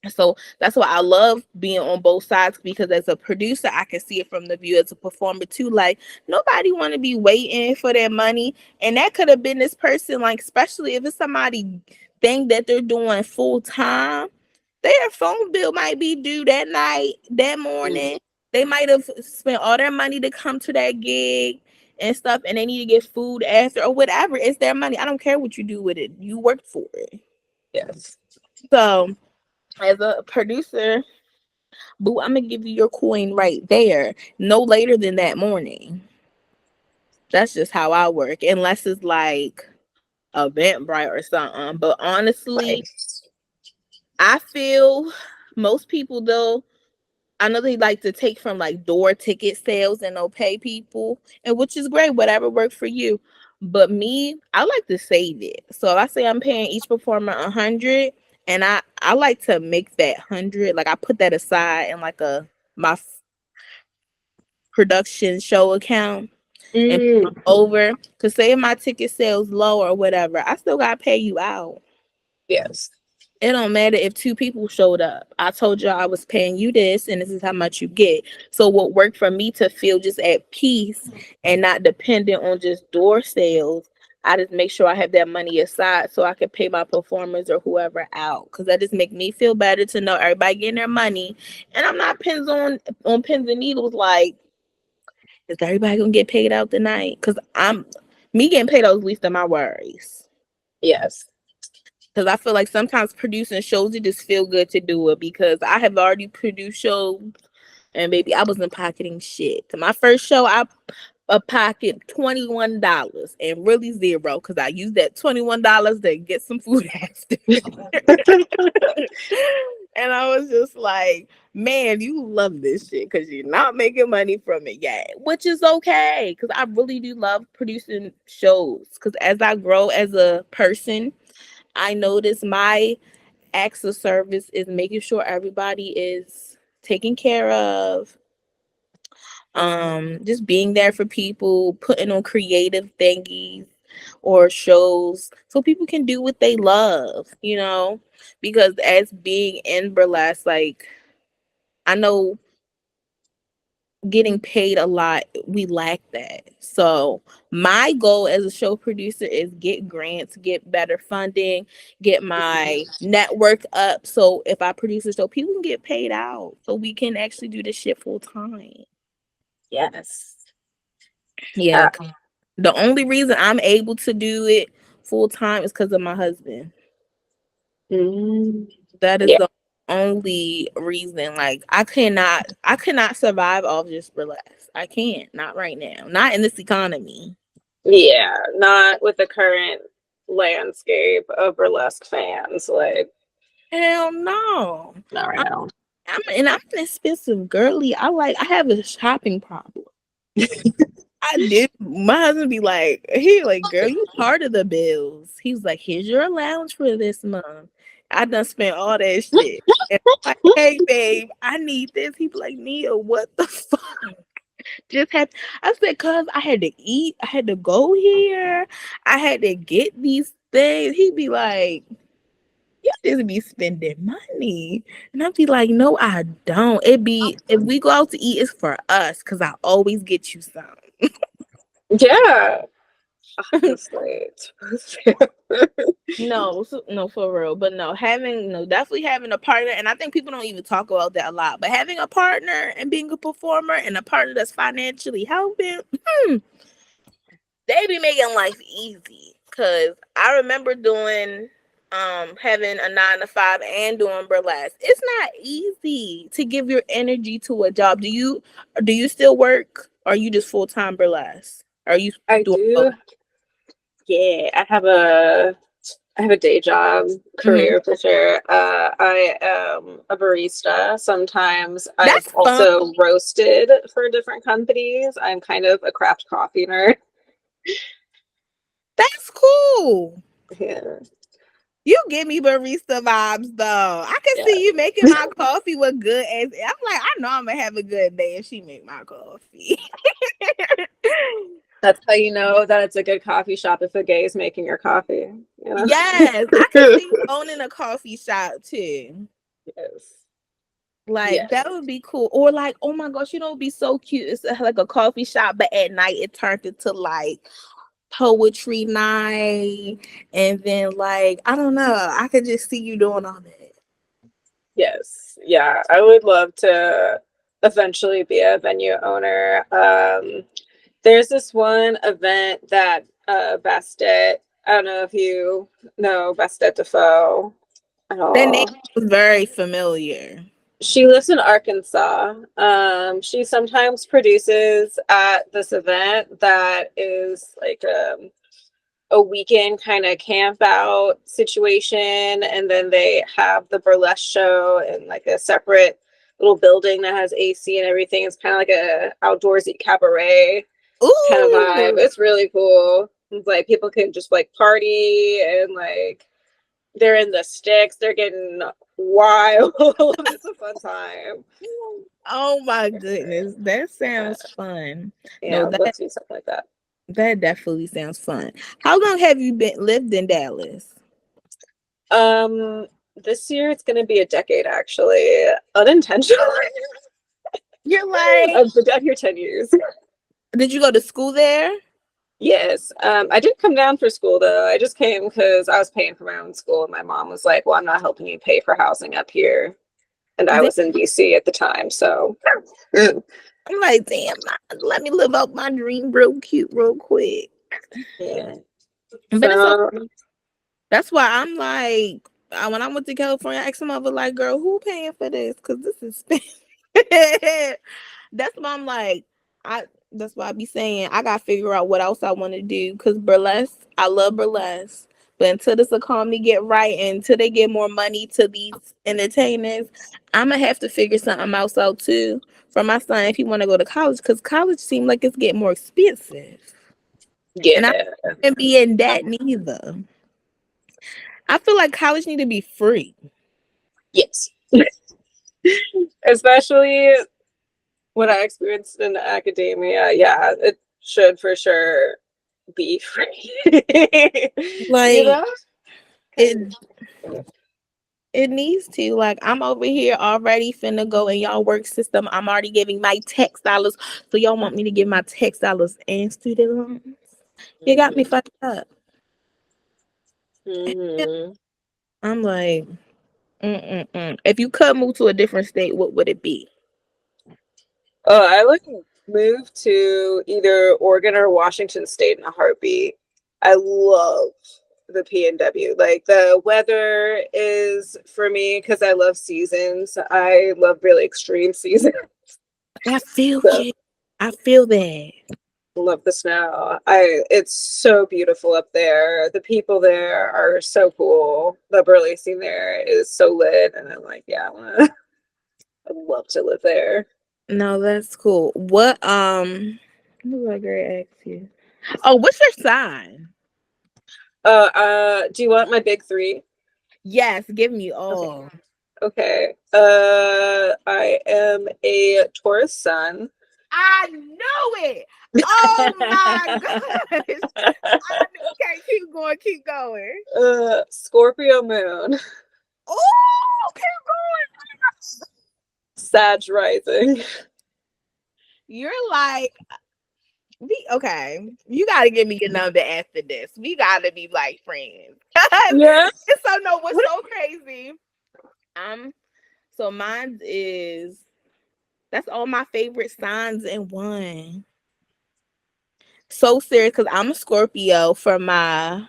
So that's why I love being on both sides because as a producer, I can see it from the view as a performer too. Like nobody want to be waiting for their money, and that could have been this person. Like especially if it's somebody thing that they're doing full time, their phone bill might be due that night, that morning. They might have spent all their money to come to that gig and stuff, and they need to get food after or whatever. It's their money. I don't care what you do with it. You worked for it. Yes. So as a producer, boo, I'm gonna give you your coin right there, no later than that morning. That's just how I work, unless it's like Eventbrite or something. But honestly, Like, I feel most people though, I know they like to take from like door ticket sales and they'll pay people, and which is great, whatever works for you. But me, I like to save it. So if I say I'm paying each performer 100, and I like to make that 100, like I put that aside in like a my production show account and mm, over. Cause say if my ticket sales low or whatever, I still gotta pay you out. yes. It don't matter if two people showed up. I told you I was paying you this and this is how much you get. So what worked for me to feel just at peace and not dependent on just door sales, I just make sure I have that money aside so I can pay my performers or whoever out. Cause that just make me feel better to know everybody getting their money. And I'm not pins on pins and needles like, is everybody gonna get paid out tonight? Cause I'm me getting paid out is least of my worries. Yes. Because I feel like sometimes producing shows, it just feel good to do it because I have already produced shows And baby, I wasn't pocketing shit. To my first show, I pocket $21 and really zero because I used that $21 to get some food after. And I was just like, man, you love this shit because you're not making money from it yet, which is okay because I really do love producing shows. Because as I grow as a person, I notice my acts of service is making sure everybody is taken care of, just being there for people, putting on creative thingies or shows so people can do what they love, because as being in burlesque, like, I know getting paid a lot, we lack that. So my goal as a show producer is get grants, get better funding, get my network up, so if I produce a show, people can get paid out so we can actually do this shit full time. Yes. Yeah. The only reason I'm able to do it full time is because of my husband. That is Yeah. the only reason. Like, I cannot survive off just burlesque. I can't. Not right now. Not in this economy. Yeah, not with the current landscape of burlesque fans. Like, Hell no. not right now. I'm an expensive girly. I have a shopping problem. I do. My husband be like, girl, you part of the bills. He's like, here's your allowance for this month. I done spent all that shit. And I'm like, hey, babe, I need this. He be like, Nia, what the fuck? Just had, I said, cuz I had to eat. I had to go here. I had to get these things. He'd be like, you just be spending money. And I'd be like, no, I don't. If we go out to eat, it's for us, because I always get you some. Yeah. Honestly. No, no, for real. But no, definitely having a partner, and I think people don't even talk about that a lot. But having a partner and being a performer and a partner that's financially helping, they be making life easy. Cause I remember doing, having a 9 to 5 and doing burlesque. It's not easy to give your energy to a job. Do you still work? Or are you just full-time burlesque? Are you I doing do. both? Yeah, I have a day job, career for sure. I am a barista. Sometimes I've That's fun. also roasted for different companies. I'm kind of a craft coffee nerd. That's cool. Yeah. You give me barista vibes though. I can Yeah. see you making my coffee with good as I'm like, I know I'm gonna have a good day if she make my coffee. That's how you know that it's a good coffee shop if a gay is making your coffee. You know? Yes, I can see you owning a coffee shop too. Yes. Like, Yes. that would be cool. Or like, oh my gosh, it'd be so cute. It's like a coffee shop, but at night it turned into like poetry night, and then like, I don't know, I could just see you doing all that. Yes. Yeah. I would love to eventually be a venue owner. There's this one event that Bastet, I don't know if you know Bastet Defoe at That name all. was very familiar. She lives in Arkansas. She sometimes produces at this event that is like a weekend kind of camp out situation, and then they have the burlesque show in like a separate little building that has AC and everything. It's kind of like a outdoorsy cabaret kind of vibe. Ooh. It's really cool. It's like people can just like party and like they're in the sticks, they're getting wild. It's a fun time. Oh my goodness, that sounds fun. Yeah, No, let's do something like that. that definitely sounds fun. How long have you lived in Dallas? This year it's gonna be a decade actually, unintentionally. You're like, I've been down here 10 years. did you go to school there? Yes. I didn't come down for school though. I just came because I was paying for my own school and my mom was like, well, I'm not helping you pay for housing up here. And I was in DC at the time, so I'm like, damn, let me live out my dream real cute, real quick. yeah. But it's So that's why I'm like, when I went to California, I asked my mother, like, girl, who paying for this? Because this is expensive. That's why I'm like, I. That's why I be saying I gotta figure out what else I want to do. Cause burlesque, I love burlesque, but until this economy get right and until they get more money to these entertainers, I'm gonna have to figure something else out too for my son if he want to go to college. Cause college seems like it's getting more expensive, and I Yeah. can't be in debt neither. I feel like college need to be free. Yes. Especially what I experienced in academia. Yeah, it should for sure be free. You Like know? it it needs to. Like I'm over here already finna go in y'all work system. I'm already giving my tax dollars. So y'all want me to give my tax dollars and student loans? You got me Mm-hmm. fucked up. Mm-hmm. I'm like, mm-mm-mm. If you could move to a different state, what would it be? Oh, I would move to either Oregon or Washington State in a heartbeat. I love the PNW. Like the weather is for me because I love seasons. I love really extreme seasons. I feel So you. I feel that. love the snow. I It's so beautiful up there. The people there are so cool. The burlesque scene there is so lit, and I'm like, yeah, I'd love to live there. No, that's cool. What was I gonna ask you? Oh, what's your sign? Do you want my big three? Yes, give me Okay. all. Okay. I am a Taurus sun. I knew it. Oh my gosh. Okay, keep going, keep going. Scorpio moon. Oh, keep going. Sag rising. You're like, okay. You gotta give me your number after this. We gotta be like friends. Yeah. So no, what's so crazy? Um, so mine is that's all my favorite signs in one. So serious because I'm a Scorpio for my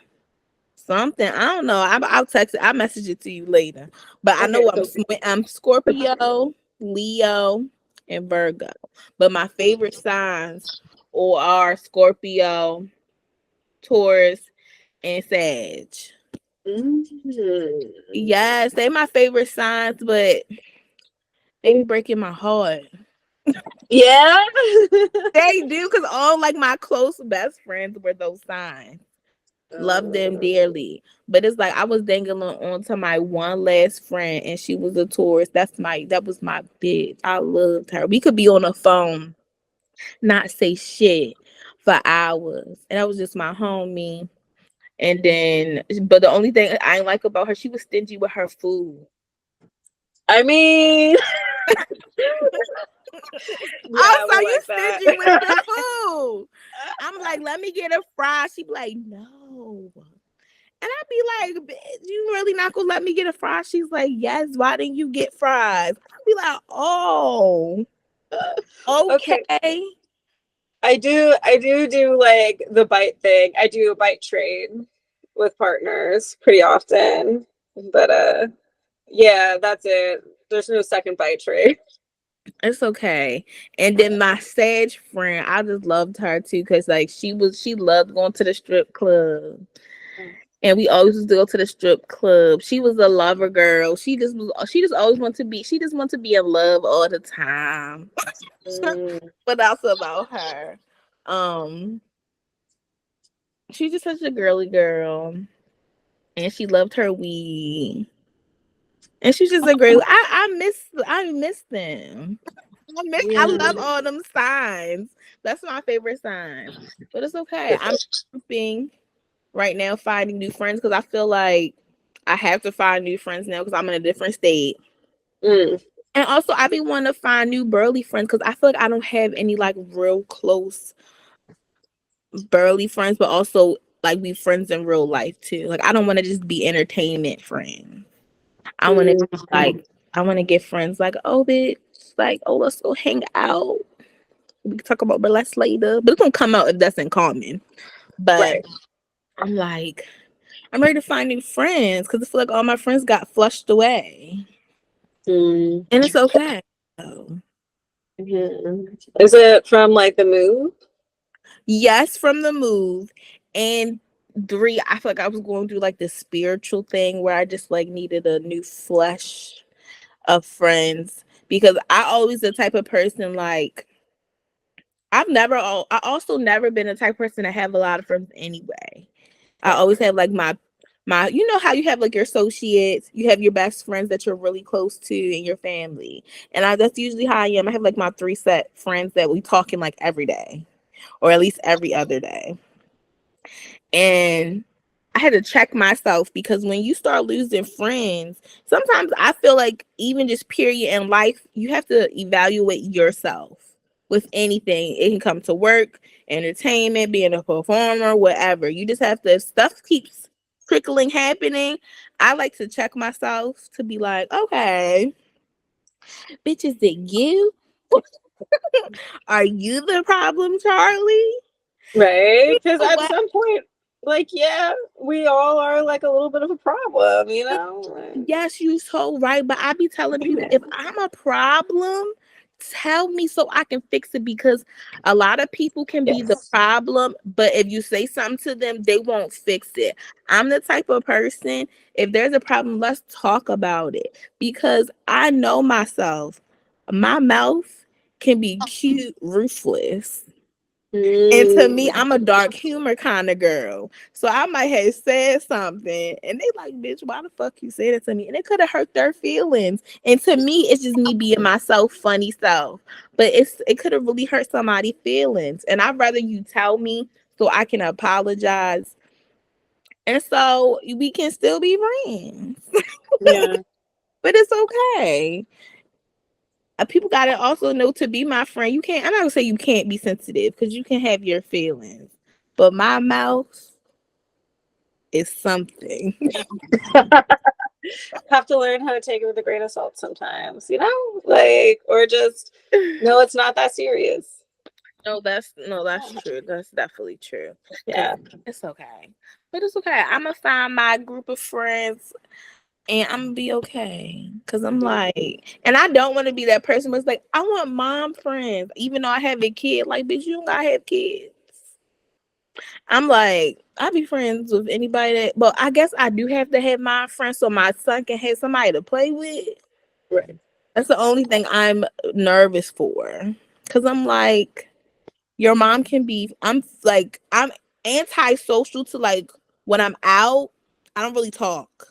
something. I don't know. I'll text it. I'll message it to you later. But I Okay, know cool. I'm Scorpio, Leo, and Virgo. But my favorite signs are Scorpio, Taurus, and Sag. Mm. Yes, they my favorite signs, but they be breaking my heart. Yeah. They do because all like my close best friends were those signs. Love them dearly. But it's like I was dangling on to my one last friend and she was a tourist. That was my bitch. I loved her. We could be on the phone, not say shit for hours. And that was just my homie. And then but the only thing I ain't like about her, she was stingy with her food. I mean, yeah, Also, we're you like that. stingy with the food. I'm like, let me get a fry. She be like, no. And I'd be like, "Bitch, you really not gonna let me get a fry?" She's like, yes, why didn't you get fries? I'd be like, oh, Okay. okay. I do like the bite thing. I do a bite trade with partners pretty often. But yeah, that's it. There's no second bite trade. It's okay. And then my Sage friend, I just loved her too, because like she loved going to the strip club. And we always used to go to the strip club. She was a lover girl. She just always wanted to be she just wanted to be in love all the time. Mm. What else about her? Um, she's just such a girly girl. And she loved her weed. And she's just a great I miss them. I Yeah. love all them signs. That's my favorite signs. But it's okay. I'm hoping right now finding new friends because I feel like I have to find new friends now because I'm in a different state. Mm. And also I be wanting to find new burly friends because I feel like I don't have any like real close burly friends, but also like be friends in real life too. Like I don't want to just be entertainment friends. I want to Mm. like I want to get friends like oh bitch, like oh let's go hang out. We can talk about burlesque later, but it's gonna come out if that's in common. But Right. I'm like I'm ready to find new friends because I feel like all my friends got flushed away, Mm. and it's okay. So, Is it from like the move? Yes, from the move. And three, I feel like I was going through like this spiritual thing where I just like needed a new flesh of friends because I always the type of person like I also never been the type of person to have a lot of friends anyway. I always have like my you know how you have like your associates, you have your best friends that you're really close to in your family. And that's usually how I am. I have like my three set friends that we talking like every day or at least every other day. And I had to check myself because when you start losing friends, sometimes I feel like even just period in life, you have to evaluate yourself with anything. It can come to work, entertainment, being a performer, whatever. You just have to, if stuff keeps trickling happening, I like to check myself to be like, okay, bitch, is it you? Are you the problem, Charlie? Right? You Because know at what? some point, like, yeah, we all are like a little bit of a problem, you know? Yes, you so right. But I be telling people if I'm a problem, tell me so I can fix it because a lot of people can be the Yes. problem, but if you say something to them, they won't fix it. I'm the type of person, if there's a problem, let's talk about it because I know myself. My mouth can be cute, ruthless. And to me, Mm. I'm a dark humor kind of girl. So I might have said something and they like, bitch, why the fuck you said it to me? And it could have hurt their feelings. And to me, it's just me being myself, funny self. But it could have really hurt somebody's feelings. And I'd rather you tell me so I can apologize. And so we can still be friends. Yeah. But it's okay. People gotta also know to be my friend. You can't. I'm not gonna say you can't be sensitive because you can have your feelings, but my mouth is something. Have to learn how to take it with a grain of salt sometimes, you know? Like, or just, no, it's not that serious. No, that's true. That's definitely true. Cause Yeah. it's okay, but it's okay. I'm gonna find my group of friends and I'm gonna be okay. Cause I'm like, and I don't want to be that person. But it's like I want mom friends, even though I have a kid. Like, bitch, you don't gotta have kids. I'm like, I be friends with anybody that, but I guess I do have to have my friends so my son can have somebody to play with. Right. That's the only thing I'm nervous for. Cause I'm like, your mom can be, I'm antisocial to like when I'm out, I don't really talk.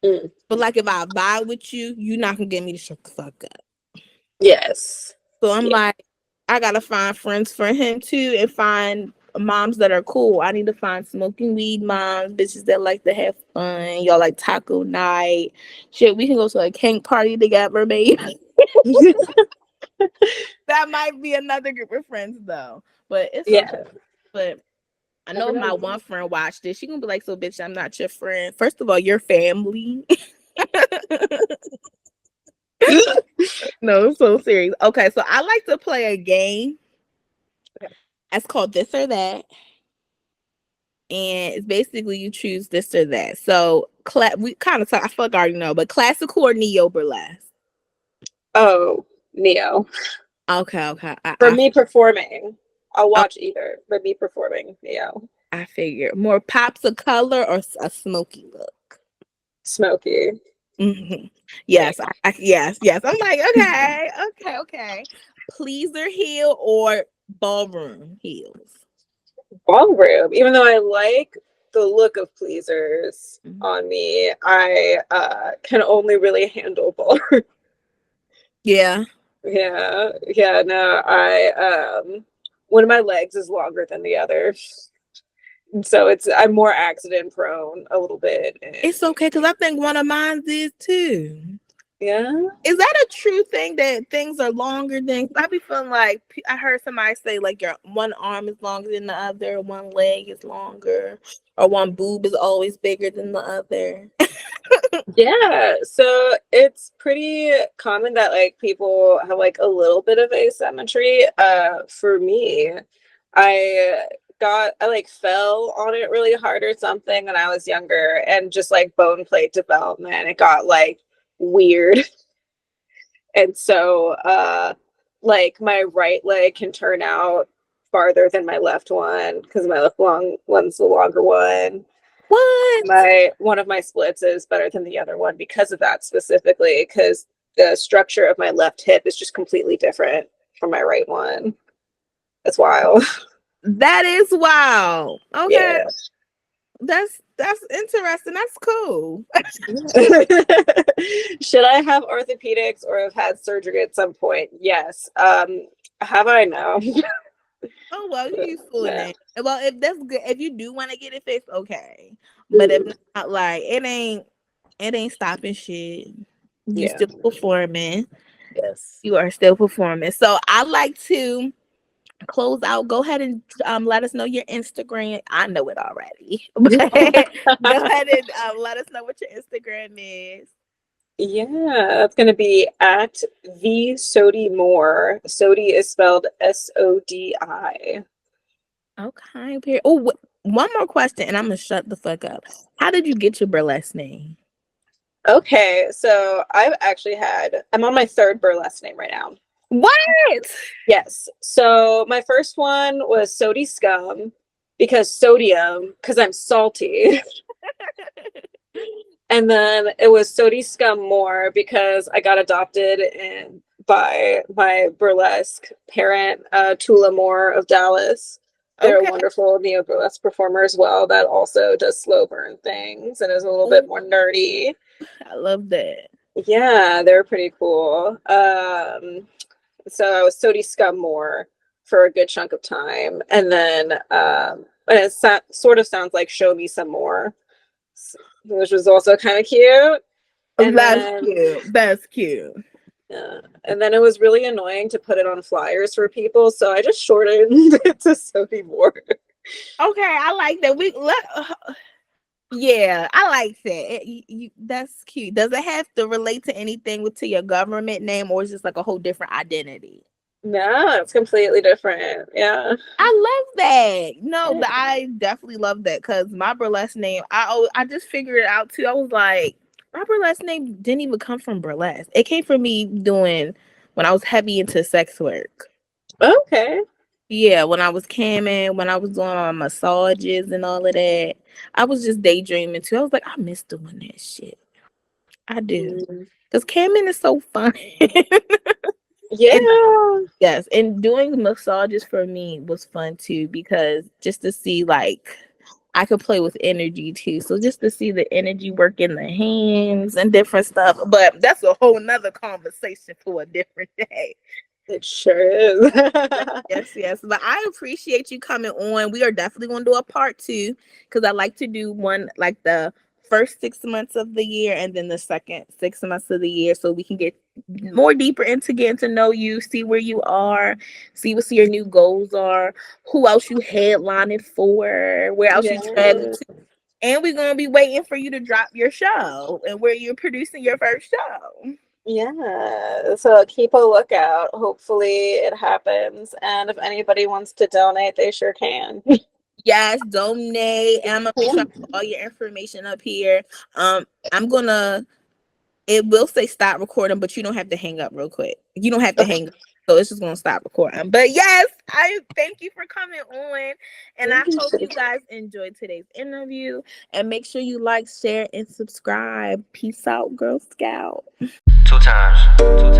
Mm. But like if I vibe with you, you're not gonna get me to shut the fuck up. Yes. So I'm Yeah. like, I gotta find friends for him too and find moms that are cool. I need to find smoking weed moms, bitches that like to have fun. Y'all like taco night. Shit, we can go to a kink party together, maybe. That might be another group of friends though. But it's okay. Yeah. But I know Never if my know. one friend watched this, she gonna be like, so bitch, I'm not your friend. First of all, you're family. No, it's so serious. Okay, so I like to play a game. Okay. It's called This or That. And it's basically you choose this or that. So we kind of talk. I feel like I already know, but classical or neo burlesque. Oh, Neo. Okay, okay. For me performing, I'll watch either. For me performing, Neo. I figure more pops of color or a smoky look. Smoky. Hmm. Yeah. Yes, yes. I'm like, okay. Pleaser heel or ballroom heels. Ballroom. Even though I like the look of pleasers Mhm. on me, I can only really handle ballroom. Yeah. Yeah, yeah, no, one of my legs is longer than the other. And so I'm more accident prone a little bit. It's And okay because I think one of mine is too. yeah. Is that a true thing that things are longer than? I be feeling like I heard somebody say like your one arm is longer than the other, one leg is longer, or one boob is always bigger than the other. Yeah. So it's pretty common that like people have like a little bit of asymmetry. For me, I I like fell on it really hard or something when I was younger and just like bone plate development, it got like weird. And so like my right leg can turn out farther than my left one because my left one's the longer one. What? One of my splits is better than the other one because of that specifically, because the structure of my left hip is just completely different from my right one. That's wild. That is wild. Okay. Yeah. That's interesting. That's cool. Should I have orthopedics or have had surgery at some point? Yes. Have I? No. Oh well, you fooling No. it. Well, if that's good, if you do want to get it fixed, okay. But if not, like it ain't stopping shit. You Yeah. still performing. Yes. You are still performing. So I like to close out. Go ahead and let us know your Instagram. I know it already. But go ahead and let us know what your Instagram is. Yeah, that's gonna be at the Sodi More. Sodi is spelled Sodi. Okay. Oh, one more question, and I'm gonna shut the fuck up. How did you get your burlesque name? Okay, so I'm on my third burlesque name right now. What? Yes. So my first one was Sodi Scum because sodium, because I'm salty. And then it was Sodi Scum More because I got adopted by my burlesque parent, Tula Moore of Dallas. They're a Okay. wonderful neo burlesque performer as well that also does slow burn things and is a little bit more nerdy. I love that. Yeah, they're pretty cool. So I was Sodi Scum More for a good chunk of time, and then and it sort of sounds like Show Me Some More, which was also kind of cute. And That's then cute. That's cute. yeah, and then it was really annoying to put it on flyers for people, so I just shortened it to Sodi More. Okay, I like that. Yeah, I like that. That's cute. Does it have to relate to anything to your government name, or is it just like a whole different identity? No, it's completely different. Yeah. I love that. No, Yeah. I definitely love that because my burlesque name, I just figured it out too. I was like, my burlesque name didn't even come from burlesque. It came from me doing when I was heavy into sex work. Okay. Yeah, when I was camming, when I was doing my massages and all of that, I was just daydreaming too. I was like, I miss doing that shit. I do. Mm. Because camming is so fun. And Yeah. yes, and doing massages for me was fun too because just to see like I could play with energy too. So just to see the energy work in the hands and different stuff. But that's a whole nother conversation for a different day. It sure is. Yes. But I appreciate you coming on. We are definitely going to do a part 2 because I like to do one like the first 6 months of the year and then the second 6 months of the year so we can get more deeper into getting to know you, see where you are, see what your new goals are, who else you headlining for, where else you traveling Yeah. to. And we're going to be waiting for you to drop your show and where you're producing your first show. Yeah, so keep a lookout. Hopefully it happens. And if anybody wants to donate, they sure can. Yes, donate. And I'm gonna make sure I put all your information up here. I'm gonna. It will say stop recording, but you don't have to hang up real quick. You don't have to hang up, so it's just gonna stop recording. But yes, I thank you for coming on, and I hope you guys enjoyed today's interview. And make sure you like, share, and subscribe. Peace out, Girl Scout. 2 times.